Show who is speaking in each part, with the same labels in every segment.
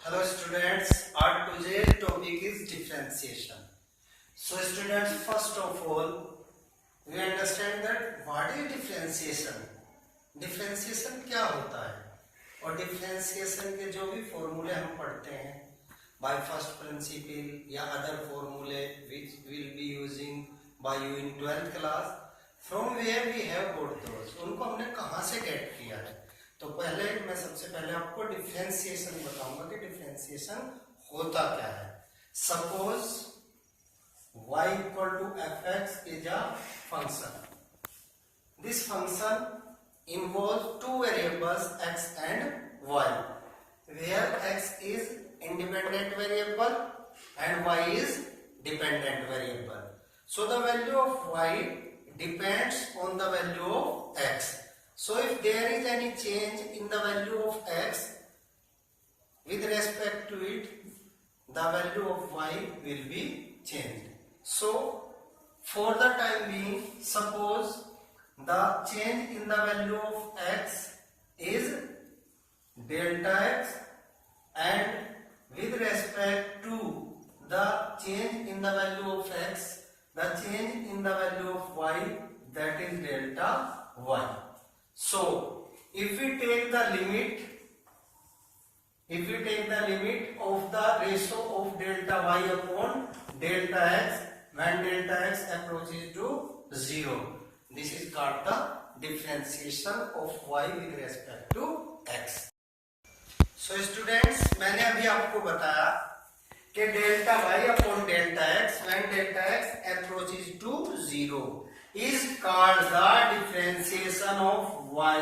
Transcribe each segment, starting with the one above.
Speaker 1: Hello students, our today's topic is differentiation. So students, first of all, we understand that what is differentiation? Differentiation क्या होता है और differentiation के जो भी फॉर्मूले हम पढ़ते हैं by first principle या other formulae which we'll be using by you in 12th class, from where we have got those, उनको हमने कहाँ से get किया है? तो पहले मैं सबसे पहले आपको डिफरेंशिएशन बताऊंगा कि डिफरेंशिएशन होता क्या है। Suppose y equal to f x is a function. This function involve two variables x and y, where x is independent variable and y is dependent variable. So the value of y depends on the value of x. So if there is any change in the value of x with respect to it, the value of y will be changed. So for the time being, suppose the change in the value of x is delta x, and with respect to the change in the value of x, the change in the value of y, that is delta y. So if we take the limit of the ratio of delta y upon delta x when delta x approaches to 0, this is called the differentiation of y with respect to x. So students, मैंने अभी आपको बताया कि delta y upon delta x when delta x approaches to 0 is called the differentiation of y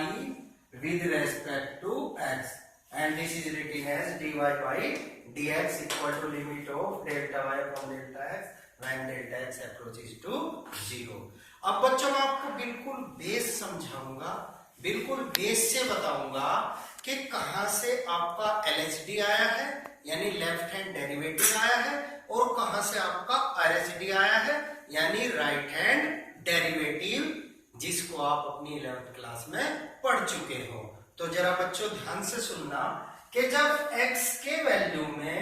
Speaker 1: with respect to x, and this is written as dy by dx equal to limit of delta y from delta x when delta x approaches to 0. अब बच्चों मैं आपको बिल्कुल base समझाऊंगा, बिल्कुल base से बताऊंगा कि कहां से आपका LHD आया है यानी लेफ्ट हैंड डेरिवेटिव आया है और कहां से आपका RHD आया है यानी राइट हैंड डेरिवेटिव, जिसको आप अपनी 11th क्लास में पढ़ चुके हो। तो जरा बच्चों ध्यान से सुनना कि जब x के वैल्यू में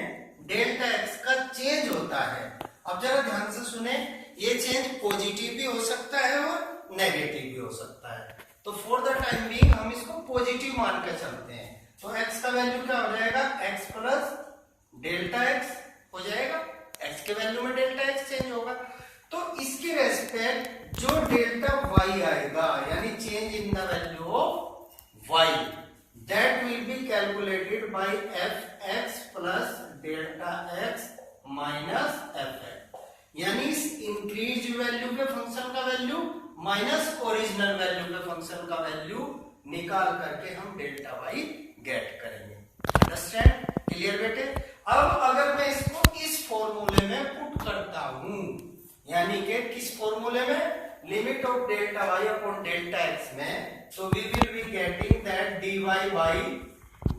Speaker 1: डेल्टा x का चेंज होता है, अब जरा ध्यान से सुने, ये चेंज पॉजिटिव भी हो सकता है और नेगेटिव भी हो सकता है। तो फॉर द टाइम बीइंग हम इसको पॉजिटिव मान के चलते हैं। तो x का वैल्यू क्या हो जाएगा, x प्लस डेल्टा x हो जाएगा, x के वैल्यू में डेल्टा x चेंज होगा। तो इसके रेस्पेक्ट जो डेल्टा y आएगा यानी change in the value of y, that will be calculated by fx plus delta x minus fx, यानी इस इंक्रीज वैल्यू के फंक्शन का वैल्यू माइनस ओरिजिनल वैल्यू के फंक्शन का वैल्यू निकाल करके हम डेल्टा y गेट करेंगे। अंडरस्टैंड? क्लियर बेटे? अब अगर मैं इसको इस फॉर्मूले में पुट करता हूं, यानी कि किस फॉर्मूले में, limit of delta y upon delta x में, तो we will be getting that dy by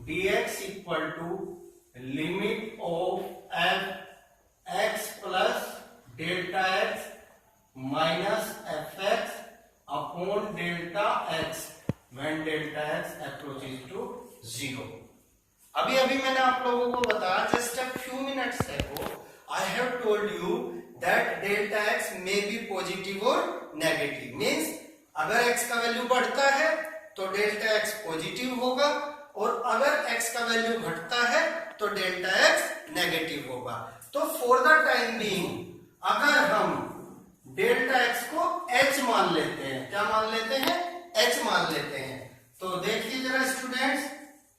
Speaker 1: dx equal to limit of f x plus delta x minus f x upon delta x when delta x approaches to 0। अभी अभी मैंने आप लोगों को बताया, just a few minutes ago I have told you that delta x may be positive or negative, means अगर x का value बढ़ता है तो डेल्टा x पॉजिटिव होगा और अगर x का वैल्यू घटता है तो डेल्टा x नेगेटिव होगा। तो फॉर द टाइम बीइंग अगर हम डेल्टा x को h मान लेते हैं, क्या मान लेते हैं, h मान लेते हैं, तो देखिए जरा स्टूडेंट्स,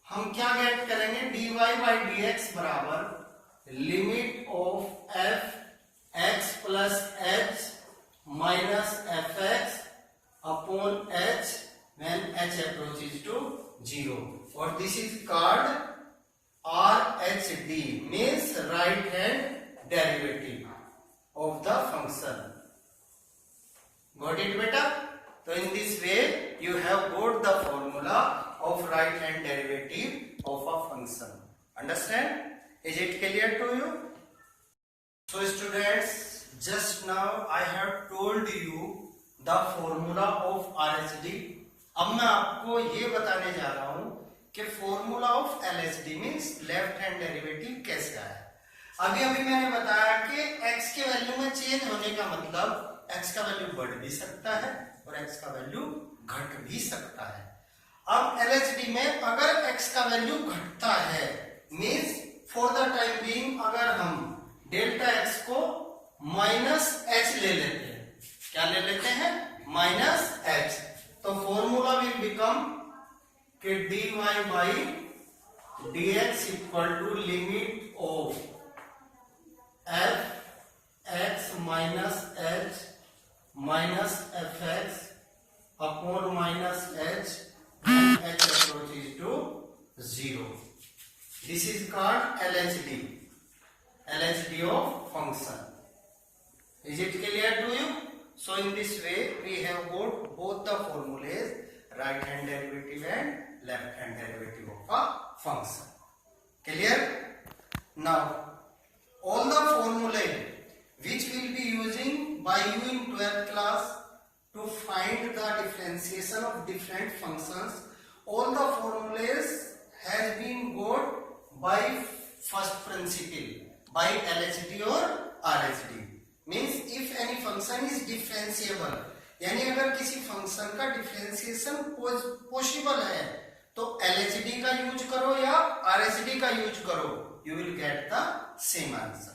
Speaker 1: हम क्या गेट करेंगे, dy बाई dx बराबर limit of f x plus h minus f x upon h when h approaches to 0, और this is called RHD, means right hand derivative of the function. Got it बेटा? तो in this way you have got the formula of right hand derivative of a function. Understand? Is it clear to you? So students, just now I have told you the formula of RHD. अब मैं आपको ये बताने जा रहा हूं कि formula of LHD means left hand derivative कैसे आया। अभी मैंने बताया कि x के वैल्यू में चेंज होने का मतलब x का वैल्यू बढ़ भी सकता है और x का वैल्यू घट भी सकता है। अब LHD में अगर x का वैल्यू घटता है means for the time being अगर हम डेल्टा x को -h ले लेते हैं, क्या ले लेते हैं, -h, तो फॉर्मूला विल बिकम कि dy by dx equal to limit of f(x minus h minus f(x) upon minus h and h approaches to 0. This is called LHD of function. Is it clear to you? So in this way we have got both the formulas, right hand derivative and left hand derivative of a function. Clear? Now all the formulae which will be using by you in 12th class to find the differentiation of different functions, all the formulas has been got by first principle, by LHD or RHD. Means if any function is differentiable, यानी अगर किसी function का differentiation possible है तो LHD का use करो या RHD का यूज करो, you will get the same answer.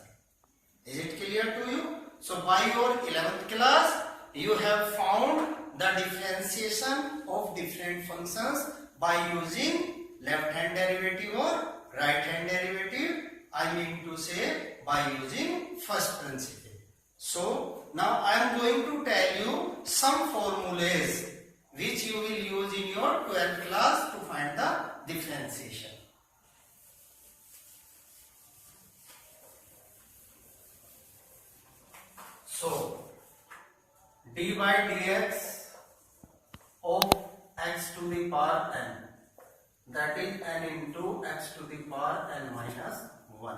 Speaker 1: Is it clear to you? So by your 11th class you have found the differentiation of different functions by using left hand derivative or right hand derivative, I mean to say by using first principle. So now I am going to tell you some formulas which you will use in your 12th class to find the differentiation. So d by dx of x to the power n, that is n into x to the power n minus 1.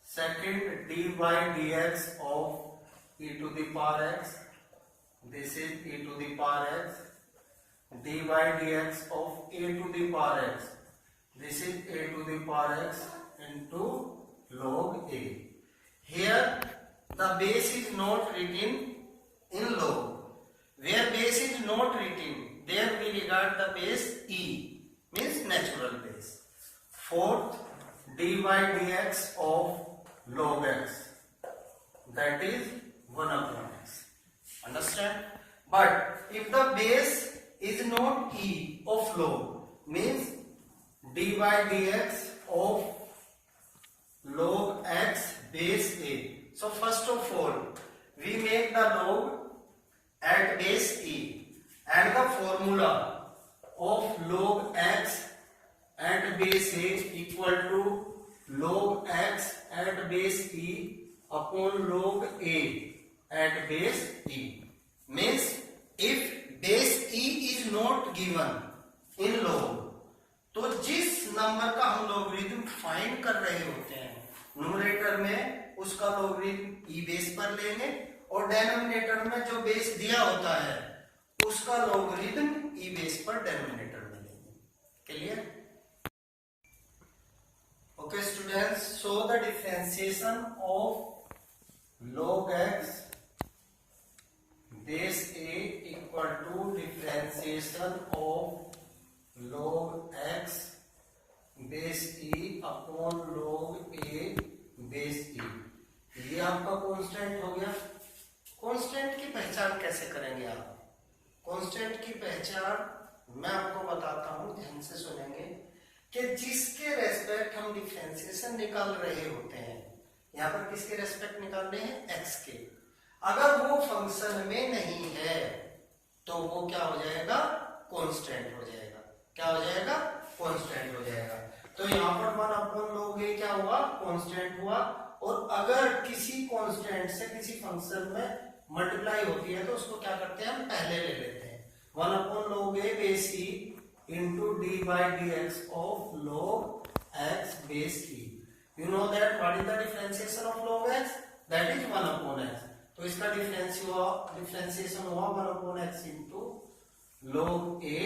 Speaker 1: Second, d by dx of e to the power x, this is e to the power x. d by dx of a to the power x, this is a to the power x into log a. Here the base is not written in log. Where base is not written, there we regard the base e, means natural base. Fourth, d by dx of log x, that is 1 upon x. Understand? But if the base is not e of log, means d by dx of log x base a. So first of all we make the log at base e, and the formula of log x at base a equal to log x at base e upon log a at base e. Means if base e is not given in log, तो जिस number का हम logarithm find कर रहे होते हैं numerator में उसका लॉगरिथम ई बेस पर लेंगे और डेनोमिनेटर में जो बेस दिया होता है उसका लॉगरिथम ई बेस पर डेनोमिनेटर में लेंगे. Clear? Okay students, so the differentiation of log x base a equal to differentiation of log x base e upon log a base e. ये आपका कांस्टेंट हो गया. कांस्टेंट की पहचान कैसे करेंगे आप? कांस्टेंट की पहचान मैं आपको बताता हूं, ध्यान से सुनेंगे कि जिसके रेस्पेक्ट हम डिफरेंशिएशन निकाल रहे होते हैं, यहाँ पर किसके रेस्पेक्ट निकाल रहे हैं? x के. अगर वो फंक्शन में नहीं है तो वो क्या हो जाएगा? कांस्टेंट हो जाएगा. क्या हो जाएगा? कांस्टेंट हो जाएगा. तो यहाँ पर 1 अपॉन log a क्या हुआ? कांस्टेंट हुआ. और अगर किसी कांस्टेंट से किसी फंक्शन में मल्टीप्लाई होती है तो उसको क्या करते हैं? हम पहले ले लेते हैं. 1 upon log a base e into d by dx of log x base e. You know that what is the differentiation of log x? That is 1 upon x. तो इसका डिफरेंशिएशन हुआ 1 upon x into log a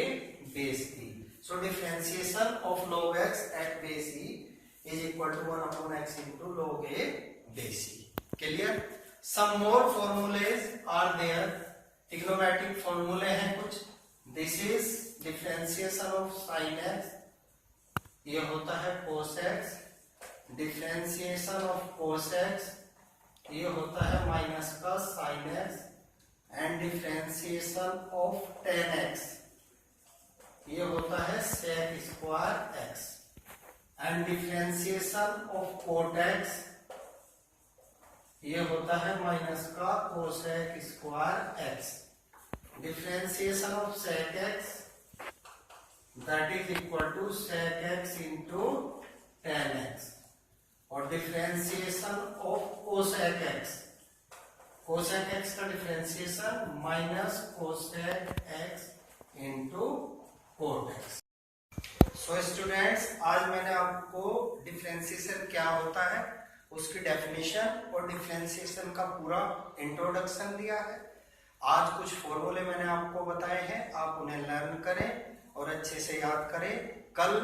Speaker 1: base e. So differentiation of log x at base e is equal to 1 upon x into log a base e. Clear? Some more formulas are there. Trigonometric formula हैं कुछ. This is differentiation of sin x. ये होता है cos x. Differentiation of cos x. ये होता है minus का sin x. And differentiation of tan x. ये होता है sec square x. And differentiation of cot x. ये होता है माइनस का cosec square x. Differentiation of sec x, that is equal to sec x into tan x. और differentiation of cosec x. cosec x का differentiation minus cosec x into cot x. So students, आज मैंने आपको differentiation क्या होता है उसकी definition और डिफरेंशिएशन का पूरा इंट्रोडक्शन दिया है. आज कुछ फॉर्मूले मैंने आपको बताए हैं, आप उन्हें लर्न करें और अच्छे से याद करें. कल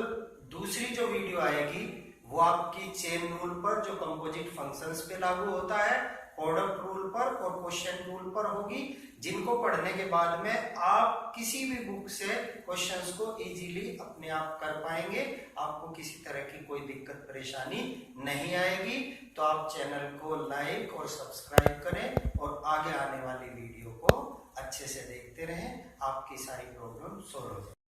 Speaker 1: दूसरी जो वीडियो आएगी वो आपकी चेन रूल पर, जो कंपोजिट फंक्शंस पे लागू होता है, प्रोडक्ट रूल पर और क्वेश्चन रूल पर होगी, जिनको पढ़ने के बाद में आप किसी भी बुक से क्वेश्चंस को इजीली अपने आप कर पाएंगे. आपको किसी तरह की कोई दिक्कत परेशानी नहीं आएगी. तो आप चैनल को लाइक और सब्सक्राइब करें और आगे आने वाली वीडियो को अच्छे से देखते रहें. आपकी सारी प्रॉब्लम सॉल्व हो जाए.